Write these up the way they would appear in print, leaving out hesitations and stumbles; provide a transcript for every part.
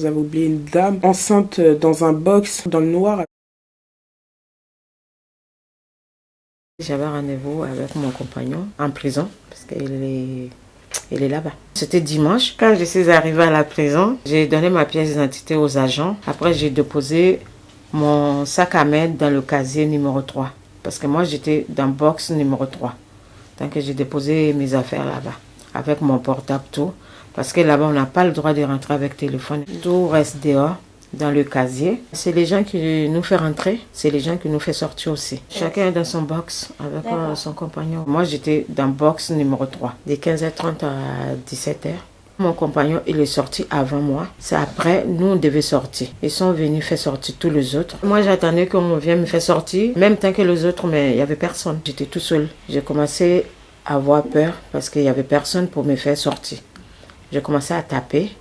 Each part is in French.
Vous avez oublié une dame enceinte dans un box dans le noir. J'avais rendez-vous avec mon compagnon en prison parce qu'il est là-bas. C'était dimanche. Quand je suis arrivée à la prison, j'ai donné ma pièce d'identité aux agents. Après, j'ai déposé mon sac à main dans le casier numéro 3. Parce que moi, j'étais dans le box numéro 3. Donc, j'ai déposé mes affaires là-bas avec mon portable, tout. Parce que là-bas, on n'a pas le droit de rentrer avec téléphone. Tout reste dehors, dans le casier. C'est les gens qui nous font rentrer, c'est les gens qui nous font sortir aussi. Chacun est dans son box avec son compagnon. Moi, j'étais dans le box numéro 3, de 15h30 à 17h. Mon compagnon, il est sorti avant moi. C'est après, nous, on devait sortir. Ils sont venus faire sortir tous les autres. Moi, j'attendais qu'on vienne me faire sortir, même temps que les autres, mais il n'y avait personne. J'étais tout seul. J'ai commencé à avoir peur parce qu'il n'y avait personne pour me faire sortir. J'ai commencé à taper,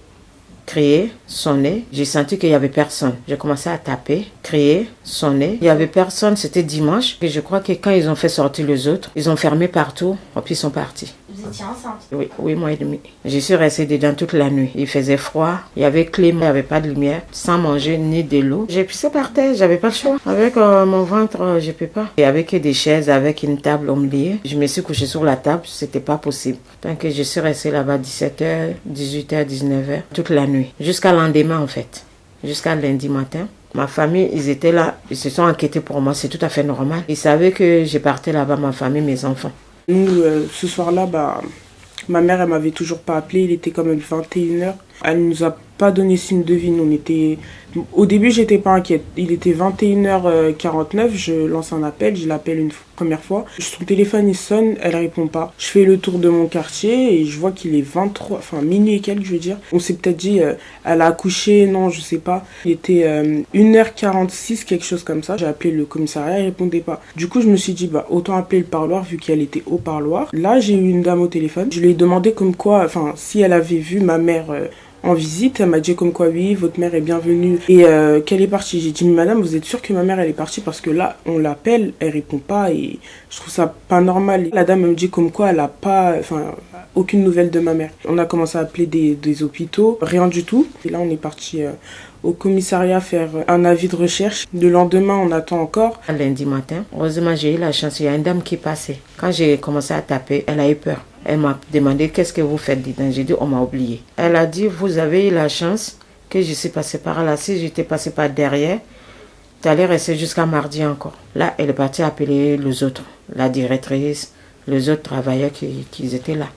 crier, sonner. J'ai senti qu'il n'y avait personne. J'ai commencé à taper, crier, sonner. Il n'y avait personne, c'était dimanche. Et je crois que quand ils ont fait sortir les autres, ils ont fermé partout, et puis ils sont partis. Vous étiez enceinte? Oui, 8 mois et demi. Je suis restée dedans toute la nuit. Il faisait froid, il y avait clim, il n'y avait pas de lumière, sans manger ni de l'eau. J'ai pissé par terre, j'avais pas le choix. Avec mon ventre, je peux pas. Et avec des chaises, avec une table au milieu, je me suis couchée sur la table, c'était pas possible. Donc je suis restée là-bas 17h, 18h, 19h, toute la nuit. Jusqu'à lendemain en fait. Jusqu'à lundi matin. Ma famille, ils étaient là, ils se sont inquiétés pour moi, c'est tout à fait normal. Ils savaient que je partais là-bas, ma famille, mes enfants. Nous, ce soir-là, ma mère, elle m'avait toujours pas appelé. Il était quand même 21h. Elle nous a pas donné signe de vie. Au début, j'étais pas inquiète. Il était 21h49. Je lance un appel. Je l'appelle une première fois. Son téléphone, il sonne. Elle répond pas. Je fais le tour de mon quartier et je vois qu'il est minuit et quelques, je veux dire. On s'est peut-être dit, elle a accouché. Non, je sais pas. Il était 1h46, quelque chose comme ça. J'ai appelé le commissariat. Il répondait pas. Du coup, je me suis dit, autant appeler le parloir vu qu'elle était au parloir. Là, j'ai eu une dame au téléphone. Je lui ai demandé si elle avait vu ma mère en visite. Elle m'a dit comme quoi oui, votre mère est bienvenue et qu'elle est partie. J'ai dit mais madame, vous êtes sûre que ma mère elle est partie parce que là on l'appelle, elle répond pas et je trouve ça pas normal. La dame me dit comme quoi elle a pas, aucune nouvelle de ma mère. On a commencé à appeler des hôpitaux, rien du tout. Et là on est parti au commissariat faire un avis de recherche. Le lendemain on attend encore. Lundi matin, heureusement j'ai eu la chance, il y a une dame qui passait. Quand j'ai commencé à taper, elle a eu peur. Elle m'a demandé qu'est-ce que vous faites dedans. J'ai dit on m'a oublié. Elle a dit vous avez eu la chance que je suis passée par là. Si j'étais passée par derrière, tu allais rester jusqu'à mardi encore. Là elle est partie appeler les autres, la directrice, les autres travailleurs qui étaient là.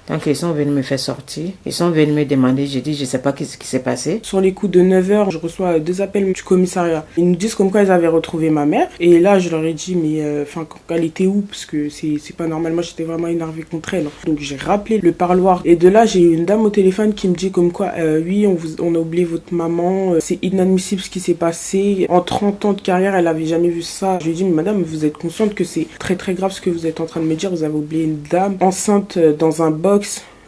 Donc ils sont venus me faire sortir, ils sont venus me demander, j'ai dit je sais pas ce qui s'est passé. Sur les coups de 9h, je reçois 2 appels du commissariat. Ils nous disent comme quoi ils avaient retrouvé ma mère. Et là je leur ai dit mais elle était où? Parce que c'est pas normal, moi j'étais vraiment énervée contre elle. Donc j'ai rappelé le parloir. Et de là j'ai eu une dame au téléphone qui me dit comme quoi oui on a oublié votre maman, c'est inadmissible ce qui s'est passé. En 30 ans de carrière elle avait jamais vu ça. Je lui ai dit mais madame vous êtes consciente que c'est très très grave ce que vous êtes en train de me dire. Vous avez oublié une dame enceinte dans un box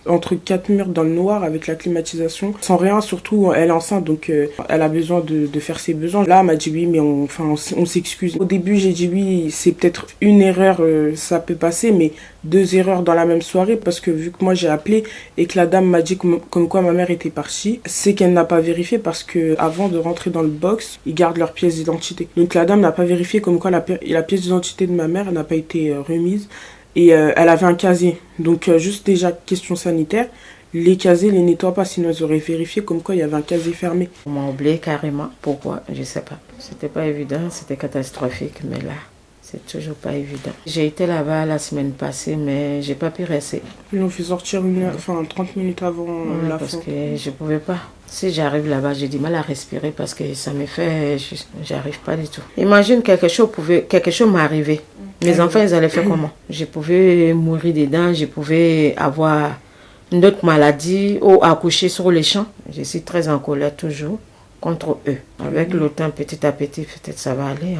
entre 4 murs dans le noir avec la climatisation, sans rien, surtout elle est enceinte donc elle a besoin de faire ses besoins. Là elle m'a dit oui mais on s'excuse. Au début j'ai dit oui c'est peut-être une erreur, ça peut passer, mais 2 erreurs dans la même soirée parce que vu que moi j'ai appelé et que la dame m'a dit comme quoi ma mère était partie, c'est qu'elle n'a pas vérifié parce que avant de rentrer dans le box ils gardent leur pièce d'identité. Donc la dame n'a pas vérifié comme quoi la pièce d'identité de ma mère n'a pas été remise. Et elle avait un casier. Donc juste déjà question sanitaire, les casiers les nettoient pas sinon ils auraient vérifié comme quoi il y avait un casier fermé. On m'a oublié carrément. Pourquoi? Je sais pas. C'était pas évident, c'était catastrophique, mais là c'est toujours pas évident. J'ai été là-bas la semaine passée mais j'ai pas pu rester. Ils l'ont fait sortir 30 minutes avant la fin. Parce que je pouvais pas. Si j'arrive là-bas, j'ai du mal à respirer parce que ça me fait... J'arrive pas du tout. Imagine quelque chose m'arrivait. Mes enfants, ils allaient faire comment? Je pouvais mourir dedans, je pouvais avoir une autre maladie ou accoucher sur les champs. Je suis très en colère toujours contre eux. Avec le temps, petit à petit, peut-être ça va aller.